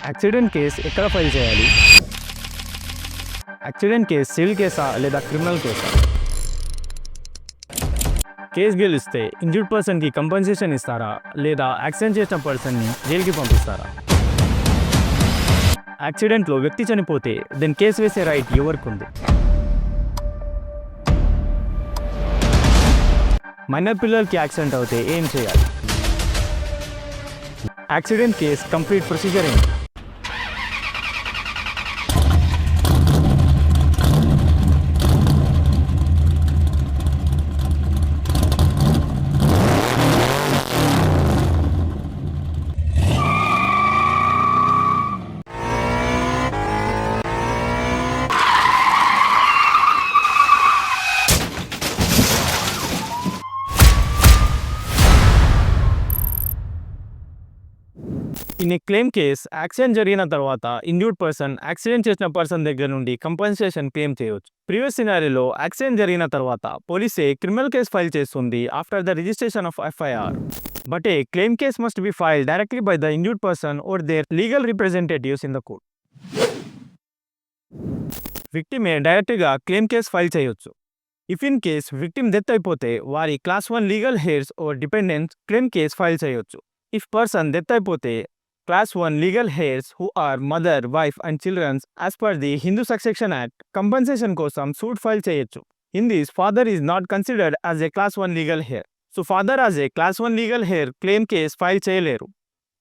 Accident case ఎక్కడ file చేయాలి? Accident case civil కేసా లేదా క్రిమినల్ కేసా? కేస్ గెలిస్తే ఇంజూర్డ్ పర్సన్కి కంపెన్సేషన్ ఇస్తారా లేదా యాక్సిడెంట్ చేసిన పర్సన్ని జైలుకి పంపిస్తారా? యాక్సిడెంట్లో వ్యక్తి చనిపోతే దెన్ కేసు వేసే రైట్ ఎవరికి ఉంది? మైనర్ పిల్లలకి యాక్సిడెంట్ అవుతే ఏం చేయాలి? యాక్సిడెంట్ కేస్ కంప్లీట్ ప్రొసీజర్ ఏంటి? In a claim case accident జరిగిన తర్వాత ఇంజూర్డ్ పర్సన్ యాక్సిడెంట్ చేసిన పర్సన్ దగ్గర నుండి కంపెన్సేషన్ క్లెయిమ్ చేయవచ్చు. ప్రీవియస్ సినారీలో యాక్సిడెంట్ జరిగిన తర్వాత పోలీసే క్రిమినల్ కేస్ ఫైల్ చేస్తుంది after the registration of FIR. But a claim case must be file directly by the injured person or their legal representatives in the court. విక్టిమే డైరెక్ట్గా claim case file చేయొచ్చు. If in case victim death అయిపోతే వారి class 1 legal heirs or dependents claim case file చేయొచ్చు. If person death అయిపోతే Class 1 legal heirs who are mother, wife and children as per the Hindu Succession Act compensation కోసం suit file చేయొచ్చు. In this, father is not considered as a class 1 legal heir. So father as a class 1 legal heir claim case file చేయలేరు.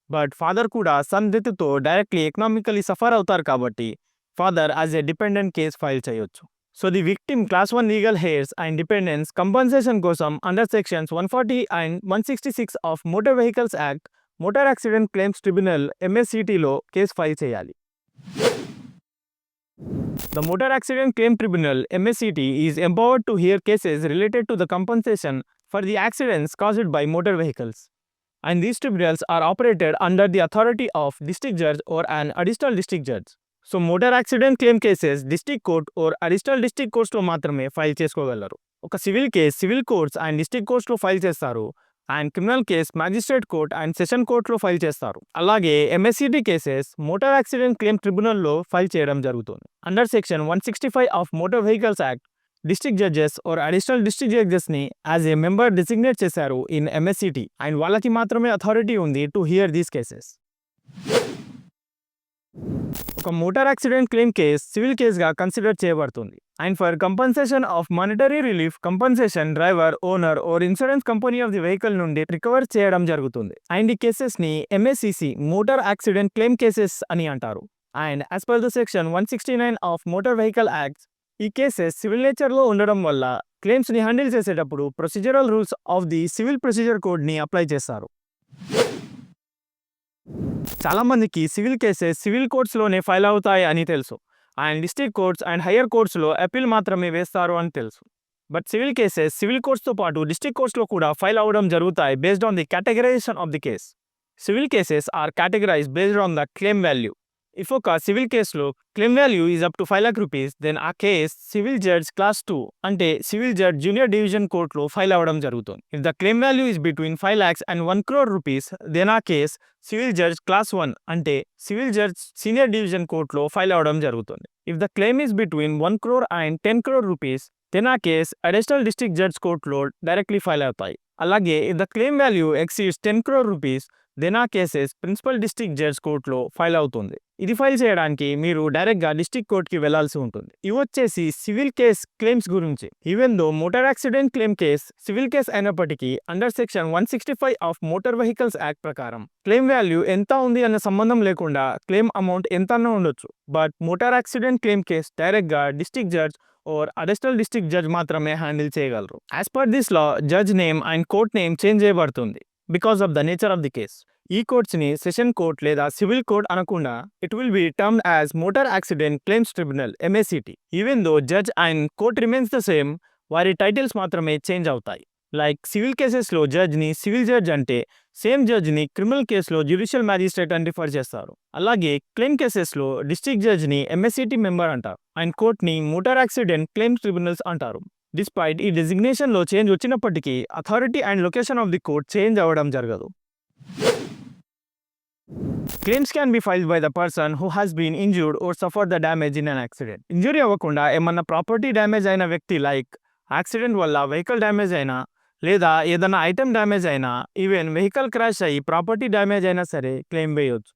But father కూడా son death తో directly economically suffer అవుతారు కాబట్టి father as a dependent case file చేయొచ్చు. So the victim class 1 legal heirs and dependents compensation కోసం under sections 140 and 166 of Motor Vehicles Act motor accident claims tribunal ఎంఎస్సిటీలో case file చేయాలి. The Motor Accident Claim Tribunal (MACT) is empowered to hear cases related to the compensation for the accidents caused by motor vehicles, and these tribunals are operated under the authority of district judge or an additional district judge. So motor accident claim cases district court or additional district courts లో మాత్రమే file చేసుకోగలరు. ఒక civil case civil courts and district courts లో file చేస్తారు and criminal case magistrate court and session కోర్టులో file చేస్తారు. అలాగే MSCT cases motor accident claim ట్రిబ్యునల్లో ఫైల్ చేయడం జరుగుతుంది. Under section 165 of motor vehicles Act district judges or additional district జడ్జెస్ని as a member designate చేశారు ఇన్ ఎంఎస్సిటీ అండ్ వాళ్ళకి మాత్రమే అథారిటీ ఉంది టు హియర్ దీస్ కేసెస్. ఒక motor accident claim case civil కేస్గా consider చేయబడుతుంది and for compensation of monetary relief compensation driver owner are insurance company of the vehicle నుండి recover చేయడం జరుగుతుంది. And ఈ కేసెస్ని ఎంఎస్సిసి motor accident claim cases అని అంటారు. And as per the section 169 of motor vehicle act ఈ cases civil నేచర్లో ఉండడం వల్ల క్లెయిమ్స్ని హ్యాండిల్ చేసేటప్పుడు procedural rules of the civil procedure కోడ్ని అప్లై చేస్తారు. చాలామందికి సివిల్ కేసెస్ సివిల్ కోర్ట్స్లోనే ఫైల్ అవుతాయి అని తెలుసు and district courts and higher కోర్ట్స్లో అపీల్ మాత్రమే వేస్తారు అని తెలుసు. బట్ సివిల్ కేసెస్ సివిల్ కోర్ట్స్తో పాటు డిస్ట్రిక్ట్ కోర్ట్స్లో కూడా ఫైల్ అవ్వడం జరుగుతాయి based on the categorisation of the case. Civil cases are categorised based on the claim value. If ఒక సివిల్ కేసులో claim value is up to 5 lakh rupees then ఆ case civil judge class 2 అంటే civil judge junior division కోర్టులో file అవ్వడం జరుగుతుంది. If the claim value is between 5 lakhs and 1 crore rupees then ఆ case civil judge class 1 అంటే civil judge senior division కోర్టులో file అవ్వడం జరుగుతుంది. If the claim is between 1 crore and 10 crore rupees then ఆ case additional district judge కోర్టులో directly file అవుతాయి. అలాగే if the claim value exceeds 10 crore rupees then ఆ cases principal district judge కోర్టులో file అవుతుంది. ఇది ఫైల్ చేయడానికి మీరు డైరెక్ట్గా డిస్ట్రిక్ట్ కోర్ట్కి వెళ్లాల్సి ఉంటుంది. ఇవి వచ్చేసి సివిల్ కేస్ క్లెయిమ్స్ గురించి. Even though motor accident claim case civil case అయినప్పటికీ under section 165 of motor vehicles act ప్రకారం క్లెయిమ్ వాల్యూ ఎంత ఉంది అన్న సంబంధం లేకుండా క్లెయిమ్ అమౌంట్ ఎంతన్నా ఉండొచ్చు. But motor accident claim case డైరెక్ట్గా district judge or additional district judge మాత్రమే హ్యాండిల్ చేయగలరు. As per this law judge name and court name change చేయబడుతుంది because of the nature of the case. ఈ కోర్ట్స్ని session court లేదా civil court అనకుండా it will be termed as motor accident claims tribunal MACT. Even though judge and court remains the same, వారి titles మాత్రమే change అవుతాయి. Like civil కేసెస్లో జడ్జ్ని civil judge అంటే same జడ్జ్ని క్రిమినల్ కేసులో జ్యుడిషియల్ మ్యాజిస్ట్రేట్ అని రిఫర్ చేస్తారు. అలాగే క్లెయిమ్ కేసెస్లో డిస్ట్రిక్ట్ జడ్జ్ని ఎంఎస్సిటీ మెంబర్ అంటారు అండ్ కోర్ట్ని మోటార్ యాక్సిడెంట్ క్లెయిమ్స్ ట్రిబ్యునల్స్ అంటారు. డిస్పైట్ ఈ డెసిగ్నేషన్లో చేంజ్ వచ్చినప్పటికీ authority and location of the court change అవ్వడం జరగదు. Claims can be filed by the person who has been injured or suffered the damage in an accident. Injury అవ్వకుండా ఏమన్నా property damage అయిన వ్యక్తి లైక్ యాక్సిడెంట్ వల్ల vehicle damage అయినా లేదా ఏదైనా ఐటెం డ్యామేజ్ అయినా ఈవెన్ వెహికల్ క్రాష్ అయ్యి ప్రాపర్టీ డ్యామేజ్ అయినా సరే క్లెయిమ్ వేయొచ్చు.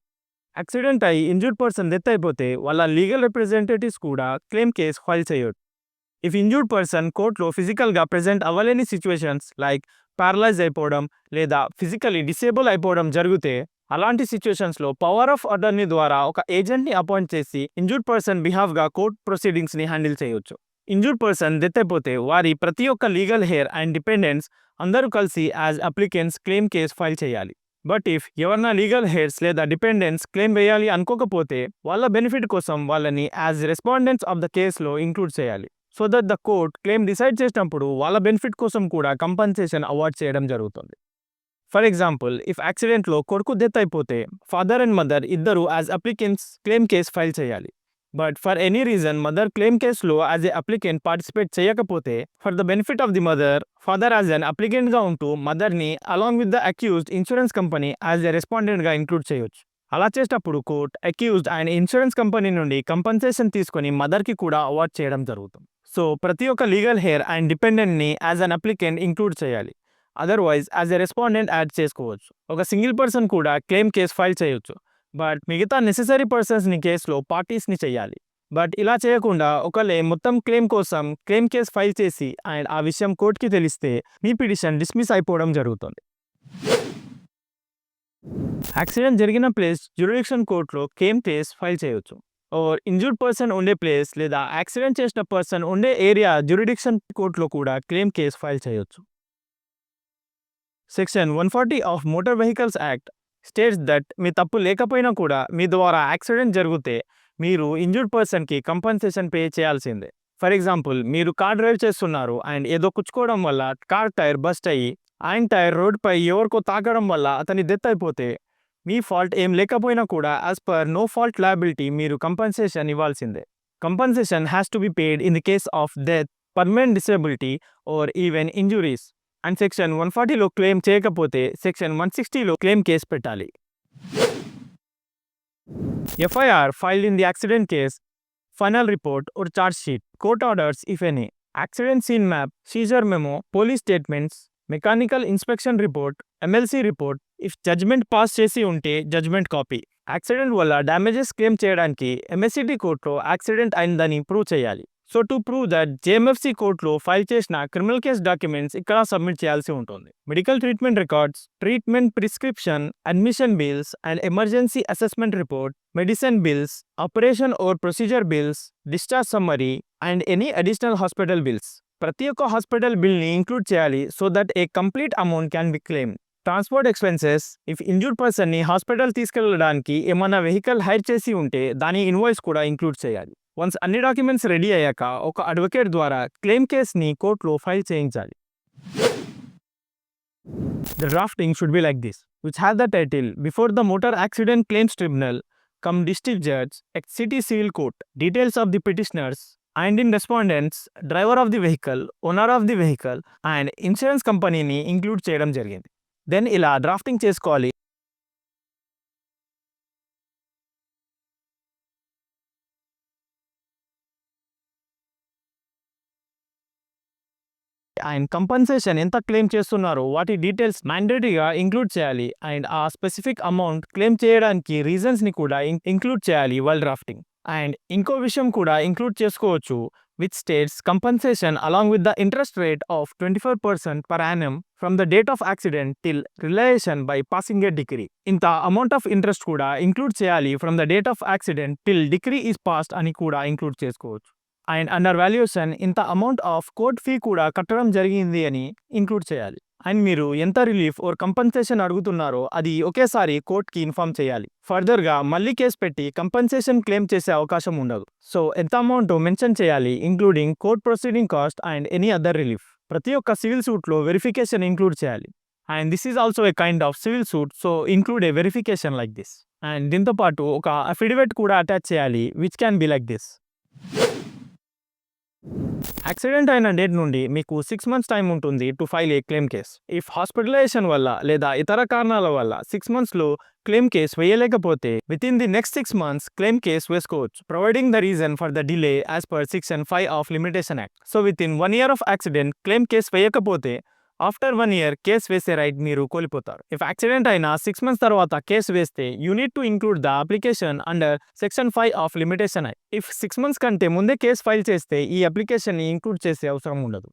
యాక్సిడెంట్ అయ్యి ఇంజూర్డ్ పర్సన్ డెత్ అయిపోతే వాళ్ళ లీగల్ రిప్రజెంటేటివ్స్ కూడా క్లెయిమ్ కేస్ ఫైల్ చేయొచ్చు. ఇఫ్ ఇంజూర్డ్ పర్సన్ కోర్టులో ఫిజికల్గా ప్రెజెంట్ అవ్వలేని సిచ్యువేషన్స్ లైక్ ప్యారలైజ్ అయిపోవడం లేదా ఫిజికలీ డిసేబుల్ అయిపోవడం జరిగితే అలాంటి సిచ్యువేషన్స్లో పవర్ ఆఫ్ అటర్నీ ద్వారా ఒక ఏజెంట్ని అపాయింట్ చేసి ఇంజూర్డ్ పర్సన్ బిహాఫ్గా కోర్ట్ ప్రొసీడింగ్స్ని హ్యాండిల్ చేయొచ్చు. ఇంజూర్డ్ పర్సన్ డెత్ అయిపోతే వారి ప్రతి ఒక్క లీగల్ హెయిర్ అండ్ డిపెండెంట్స్ అందరూ కలిసి as applicants claim case file చేయాలి. బట్ ఇఫ్ ఎవరన్నా లీగల్ హెయిర్స్ లేదా డిపెండెంట్స్ క్లెయిమ్ వేయాలి అనుకోకపోతే వాళ్ళ బెనిఫిట్ కోసం వాళ్ళని యాజ్ రెస్పాండెంట్స్ ఆఫ్ ద కేసులో ఇంక్లూడ్ చేయాలి. So that the court claim decide చేసినప్పుడు వాళ్ళ బెనిఫిట్ కోసం కూడా కంపన్సేషన్ అవార్డ్ చేయడం జరుగుతుంది. ఫర్ ఎగ్జాంపుల్, ఇఫ్ యాక్సిడెంట్లో కొడుకు డెత్ అయిపోతే ఫాదర్ అండ్ మదర్ ఇద్దరు as applicants claim case file చేయాలి. But for any reason mother claim కేసులో యాజ్ ఎ అప్లికెంట్ పార్టిసిపేట్ చేయకపోతే for the benefit of the mother father as an అప్లికెంట్గా ఉంటూ మదర్ని along with the accused insurance company as a రెస్పాండెంట్గా include చేయొచ్చు. అలా చేసేటప్పుడు court accused and insurance company నుండి కంపన్సేషన్ తీసుకొని మదర్కి కూడా అవార్డ్ చేయడం జరుగుతుంది. సో ప్రతి ఒక్క legal heir and డిపెండెంట్ని as an applicant include చేయాలి. Otherwise as a respondent add చేసుకోవచ్చు. ఒక సింగిల్ పర్సన్ కూడా క్లెయిమ్ కేస్ ఫైల్ చేయొచ్చు. బట్ మిగతా నెసెసరీ పర్సన్స్ని కేసులో పార్టీస్ని చేయాలి. బట్ ఇలా చేయకుండా ఒకళ్ళే మొత్తం క్లెయిమ్ కోసం క్లెయిమ్ కేస్ ఫైల్ చేసి అండ్ ఆ విషయం కోర్టుకి తెలిస్తే మీ పిటిషన్ డిస్మిస్ అయిపోవడం జరుగుతుంది. యాక్సిడెంట్ జరిగిన ప్లేస్ జ్యూరిడిక్షన్ కోర్టులో క్లెయిమ్ కేస్ ఫైల్ చేయొచ్చు. ఓర్ ఇంజూర్డ్ పర్సన్ ఉండే ప్లేస్ లేదా యాక్సిడెంట్ చేసిన పర్సన్ ఉండే ఏరియా జ్యూరిడిక్షన్ కోర్టులో కూడా క్లెయిమ్ కేస్ ఫైల్ చేయొచ్చు. Section 140 of motor vehicles act states that మీ తప్పు లేకపోయినా కూడా మీ ద్వారా యాక్సిడెంట్ జరిగితే మీరు ఇంజూర్డ్ పర్సన్కి కంపన్సేషన్ పే చేయాల్సిందే. ఫర్ ఎగ్జాంపుల్, మీరు కార్ డ్రైవ్ చేస్తున్నారు అండ్ ఏదో కుచ్చుకోవడం వల్ల కార్ టైర్ బస్ట్ అయ్యి ఆయన టైర్ రోడ్పై ఎవరికో తాకడం వల్ల అతని డెత్ అయిపోతే మీ ఫాల్ట్ ఏం లేకపోయినా కూడా యాజ్ పర్ నో ఫాల్ట్ లయబిలిటీ మీరు కంపన్సేషన్ ఇవ్వాల్సిందే. Compensation has to be paid in the case of death, permanent disability or even injuries. And section 140లో క్లెయిమ్ చేయకపోతే సెక్షన్ 160లో క్లెయిమ్ కేసు పెట్టాలి. FIR filed in the accident case, final report or charge sheet, court orders if any, accident scene map, seizure memo, police statements, mechanical inspection report, MLC report, if judgment pass చేసి ఉంటే judgement copy. Accident వల్ల damages claim చేయడానికి MSCT కోర్టులో accident అయిందని prove చేయాలి. So to prove that JMFC కోర్టులో file చేసిన criminal case documents ఇక్కడ సబ్మిట్ చేయాల్సి ఉంటుంది. Medical treatment records, treatment prescription, admission bills and emergency assessment report, medicine bills, operation or procedure bills, discharge summary and any additional hospital bills. ప్రతి ఒక్క hospital బిల్ని include చేయాలి so that a complete amount can be claim. Transport expenses, if injured పర్సన్ని hospital తీసుకెళ్ళడానికి ఏమైనా vehicle hire చేసి ఉంటే దాని ఇన్వాయిస్ కూడా ఇంక్లూడ్ చేయాలి. వన్స్ అన్ని డాక్యుమెంట్స్ రెడీ అయ్యాక ఒక అడ్వకేట్ ద్వారా క్లెయిమ్ కేస్ని కోర్టులో ఫైల్ చేయించాలి. The drafting should be like this, which has the title Before the Motor Accident Claims Tribunal, come District Judge, at City Civil Court, details of the petitioners and in respondents, driver of the vehicle, owner of the vehicle and insurance companyని include చేయడం జరిగింది. Then ఇలా drafting చేసుకోవాలి. And compensation ఎంత claim చేస్తున్నారో వాటి details మ్యాండేటరీగా include చేయాలి. And ఆ స్పెసిఫిక్ అమౌంట్ క్లెయిమ్ చేయడానికి రీజన్స్ని కూడా ఇంక్లూడ్ చేయాలి వైల్ డ్రాఫ్టింగ్. అండ్ ఇంకో విషయం కూడా ఇంక్లూడ్ చేసుకోవచ్చు, which states compensation along with the interest rate of 24% per annum from the date of accident till realization by passing a decree. ఇంత amount of interest కూడా include చేయాలి from the date of accident till decree is passed అని కూడా include చేసుకోవచ్చు. And under valuation ఇంత amount of court fee కూడా కట్టడం జరిగింది అని ఇంక్లూడ్ చేయాలి. అండ్ మీరు ఎంత రిలీఫ్ ఆర్ కంపన్సేషన్ అడుగుతున్నారో అది ఒకేసారి కోర్ట్కి ఇన్ఫార్మ్ చేయాలి. ఫర్దర్గా మళ్ళీ కేసు పెట్టి కంపన్సేషన్ క్లెయిమ్ చేసే అవకాశం ఉండదు. సో ఎంత అమౌంట్ మెన్షన్ చేయాలి, including court proceeding cost and any other relief. ప్రతి ఒక్క సివిల్ సూట్లో వెరిఫికేషన్ ఇంక్లూడ్ చేయాలి. And this is also a kind of civil suit, so include a verification like this. And దీంతో పాటు ఒక అఫిడవిట్ కూడా అటాచ్ చేయాలి, which can be like this. Accident అయిన డేట్ నుండి మీకు 6 మంత్స్ టైం ఉంటుంది to file a claim case. If hospitalization వల్ల లేదా ఇతర కారణాల వల్ల 6 మంత్స్‌లో క్లెయిమ్ కేస్ వేయలేకపోతే within the next 6 months claim case వేసుకోవచ్చు. Providing the reason for the delay as per section 5 of limitation act. So within 1 year of accident claim case వేయకపోతే after 1 year case వేసే రైట్ మీరు కోల్పోతారు. If accident అయిన 6 months తర్వాత case వేస్తే you need to include the application under section 5 of limitation act. If 6 months కంటే ముందే case file చేస్తే ఈ అప్లికేషన్‌ని ఇంక్లూడ్ చేసే అవసరం ఉండదు.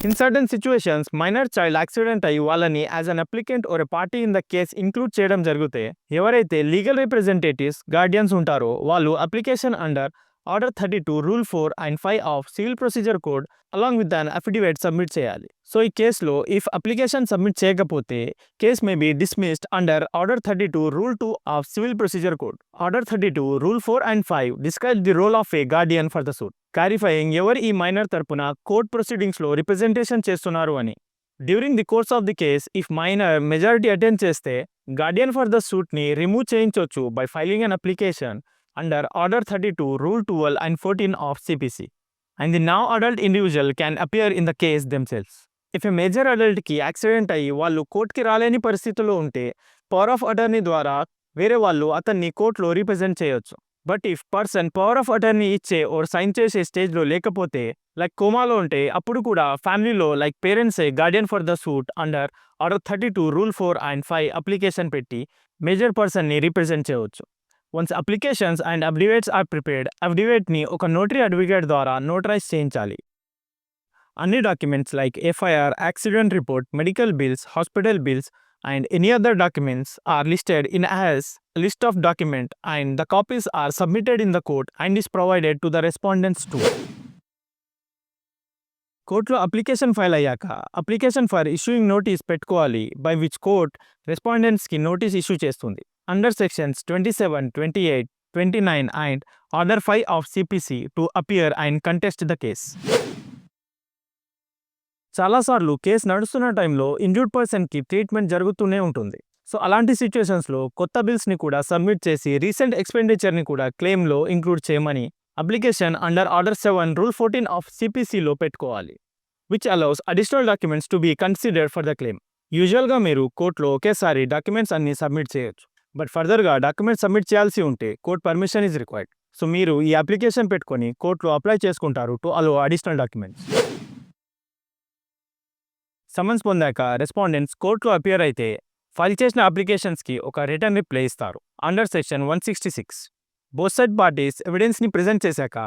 In certain situations minor child accident అయ్యి వాళ్ళని as an applicant or a party in the case include చేయడం జరిగితే ఎవరైతే లీగల్ రిప్రజెంటేటివ్స్ గార్డియన్స్ ఉంటారో వాళ్ళు application under order 32 rule 4 and 5 of civil procedure code along with an affidavit submit చేయాలి. So ఈ కేసులో ఇఫ్ అప్లికేషన్ సబ్మిట్ చేయకపోతే case may be dismissed under order 32 rule 2 of civil procedure code. Order 32 rule 4 and 5 describe the role of a guardian for the suit, clarifying ఎవరు ఈ minor తరపున court ప్రొసీడింగ్స్లో representation చేస్తున్నారు అని. During the course of the case if minor majority attend చేస్తే guardian for the సూట్ని remove చేయించవచ్చు by filing an application under Order 32, Rule 12 and 14 of CPC. And the now adult individual can appear in the case themselves. If a major adult కి accident అయ్యి వాళ్ళు కోర్టుకి రాలేని పరిస్థితిలో ఉంటే పవర్ ఆఫ్ అటర్నీ ద్వారా వేరే వాళ్ళు అతన్ని కోర్టులో రిప్రజెంట్ చేయొచ్చు. But if person power of attorney ఇచ్చే ఓర్ సైన్ చేసే స్టేజ్లో లేకపోతే లైక్ కోమాలో ఉంటే అప్పుడు కూడా ఫ్యామిలీలో లైక్ పేరెంట్సే guardian for the suit under order 32 rule 4 and 5 application పెట్టి మేజర్ పర్సన్ని రిప్రజెంట్ చేయవచ్చు. Once applications and affidavits are prepared అఫిడవిట్ని ఒక నోటరీ అడ్వకేట్ ద్వారా నోటరైజ్ చేయించాలి. అన్ని documents like FIR, accident report, medical bills, hospital bills and any other documents are listed in as list of document and the copies are submitted in the court and is provided to the respondents too. కోర్టులో application file అయ్యాక application for issuing notice పెట్టుకోవాలి by which court రెస్పాండెంట్స్కి notice issue చేస్తుంది under sections 27, 28, 29 and order 5 of CPC to appear and contest the case. చాలాసార్లు కేసు నడుస్తున్న టైంలో injured పర్సన్కి ట్రీట్మెంట్ జరుగుతూనే ఉంటుంది. సో అలాంటి సిచ్యువేషన్స్లో కొత్త బిల్స్ని కూడా సబ్మిట్ చేసి రీసెంట్ ఎక్స్పెండిచర్ని కూడా క్లెయిమ్లో ఇంక్లూడ్ చేయమని application under order 7 rule 14 of CPCలో పెట్టుకోవాలి, which allows additional documents to be considered for the claim. యూజువల్గా మీరు కోర్టులో ఒకేసారి డాక్యుమెంట్స్ అన్ని సబ్మిట్ చేయొచ్చు. బట్ ఫర్దర్గా డాక్యుమెంట్స్ సబ్మిట్ చేయాల్సి ఉంటే court permission is required. So మీరు ఈ అప్లికేషన్ పెట్టుకొని కోర్టులో అప్లై చేసుకుంటారు to allow additional documents. Summons పొందాక రెస్పాండెంట్స్ కోర్టులో అపియర్ అయితే ఫైల్ చేసిన అప్లికేషన్స్కి ఒక రిటర్న్ రిప్లై ఇస్తారు under section 166. Both side parties ఎవిడెన్స్ని ప్రెజెంట్ చేశాక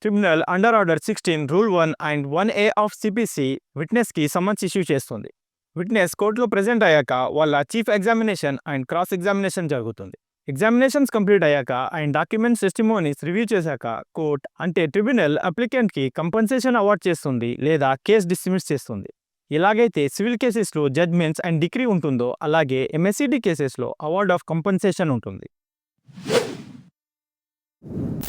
tribunal under order 16 rule 1 and 1A of CPC విట్నెస్కి సమన్స్ ఇష్యూ చేస్తుంది. విట్నెస్ కోర్టులో ప్రెజెంట్ అయ్యాక వాళ్ళ chief examination and cross examination జరుగుతుంది. ఎగ్జామినేషన్స్ కంప్లీట్ అయ్యాక అండ్ డాక్యుమెంట్స్ టెస్టిమోనీస్ రివ్యూ చేశాక కోర్ట్ అంటే ట్రిబ్యునల్ అప్లికెంట్కి కంపెన్సేషన్ అవార్డ్ చేస్తుంది లేదా కేస్ డిస్మిస్ చేస్తుంది. ఎలాగైతే సివిల్ కేసెస్లో జడ్జ్మెంట్స్ అండ్ డిగ్రీ ఉంటుందో అలాగే MSCD కేసెస్లో అవార్డ్ ఆఫ్ కంపెన్సేషన్ ఉంటుంది.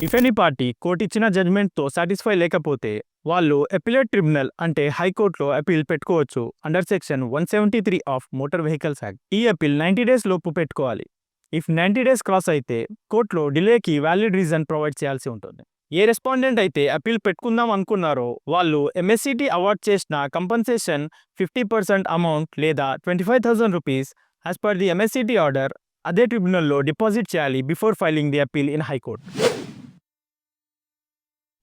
ఇఫ్ ఎనీ పార్టీ కోర్టు ఇచ్చిన జడ్జ్మెంట్తో సాటిస్ఫై లేకపోతే వాళ్ళు అపిలేట్ ట్రిబ్యునల్ అంటే హైకోర్టులో అపీల్ పెట్టుకోవచ్చు under section 173 of motor vehicles act. ఈ అపీల్ 90 days లోపు పెట్టుకోవాలి. ఇఫ్ 90 days క్రాస్ అయితే కోర్టులో డిలేకి వ్యాలిడ్ రీజన్ ప్రొవైడ్ చేయాల్సి ఉంటుంది. ఏ రెస్పాండెంట్ అయితే అపీల్ పెట్టుకుందాం అనుకున్నారో వాళ్ళు MSCD అవార్డ్ చేసిన కంపెన్సేషన్ 50% అమౌంట్ లేదా 25,000 rupees as per the MSCD order అదే ట్రిబ్యునల్లో డిపాజిట్ చేయాలి before filing the appeal in high court.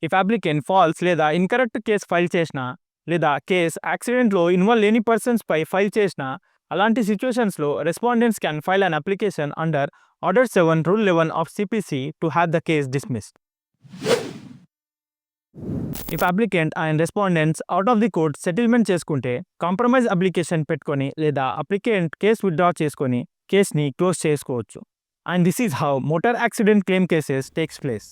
If applicant false లేదా ఇన్కరెక్ట్ కేసు ఫైల్ చేసినా లేదా కేస్ యాక్సిడెంట్లో ఇన్వాల్వ్ లేని పర్సన్స్పై ఫైల్ చేసినా అలాంటి సిచ్యువేషన్స్లో respondents can file an application under order 7 rule 11 of CPC to have the case dismissed. If applicant and respondents out of the court settlement చేసుకుంటే compromise application పెట్టుకొని లేదా అప్లికెంట్ కేస్ విత్డ్రా చేసుకొని కేస్ని close చేసుకోవచ్చు. And this is how motor accident claim cases takes place.